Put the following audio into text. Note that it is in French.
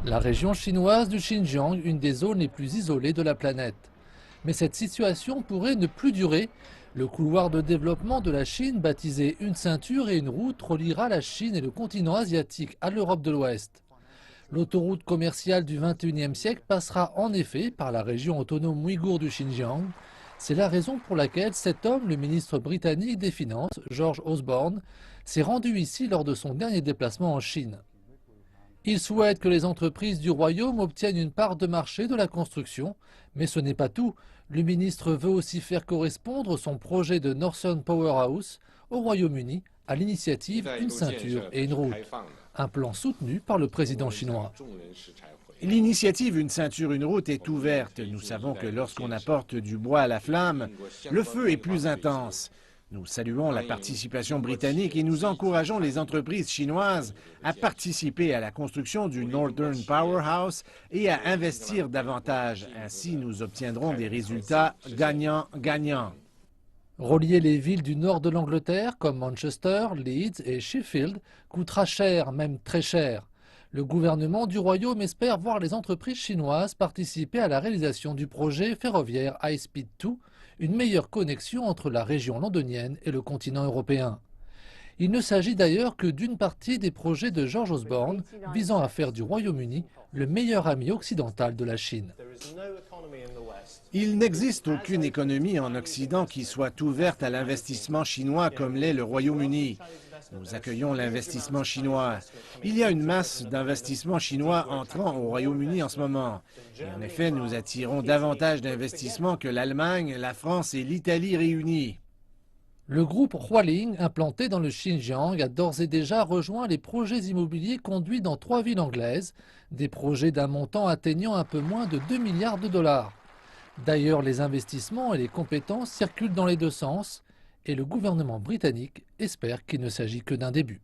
la région chinoise du Xinjiang, une des zones les plus isolées de la planète. Mais cette situation pourrait ne plus durer. Le couloir de développement de la Chine, baptisé Une ceinture et une route, reliera la Chine et le continent asiatique à l'Europe de l'Ouest. L'autoroute commerciale du XXIe siècle passera en effet par la région autonome ouïghour du Xinjiang. C'est la raison pour laquelle cet homme, le ministre britannique des Finances, George Osborne, s'est rendu ici lors de son dernier déplacement en Chine. Il souhaite que les entreprises du royaume obtiennent une part de marché de la construction, mais ce n'est pas tout. Le ministre veut aussi faire correspondre son projet de Northern Powerhouse au Royaume-Uni à l'initiative Une ceinture et une route, un plan soutenu par le président chinois. L'initiative Une ceinture, une route est ouverte. Nous savons que lorsqu'on apporte du bois à la flamme, le feu est plus intense. Nous saluons la participation britannique et nous encourageons les entreprises chinoises à participer à la construction du Northern Powerhouse et à investir davantage. Ainsi, nous obtiendrons des résultats gagnant-gagnant. Relier les villes du nord de l'Angleterre, comme Manchester, Leeds et Sheffield, coûtera cher, même très cher. Le gouvernement du Royaume espère voir les entreprises chinoises participer à la réalisation du projet ferroviaire High Speed 2, une meilleure connexion entre la région londonienne et le continent européen. Il ne s'agit d'ailleurs que d'une partie des projets de George Osborne visant à faire du Royaume-Uni le meilleur ami occidental de la Chine. Il n'existe aucune économie en Occident qui soit ouverte à l'investissement chinois comme l'est le Royaume-Uni. Nous accueillons l'investissement chinois. Il y a une masse d'investissements chinois entrant au Royaume-Uni en ce moment. Et en effet, nous attirons davantage d'investissements que l'Allemagne, la France et l'Italie réunis. Le groupe Hualing, implanté dans le Xinjiang, a d'ores et déjà rejoint les projets immobiliers conduits dans 3 villes anglaises, des projets d'un montant atteignant un peu moins de 2 milliards de dollars. D'ailleurs, les investissements et les compétences circulent dans les deux sens, et le gouvernement britannique espère qu'il ne s'agit que d'un début.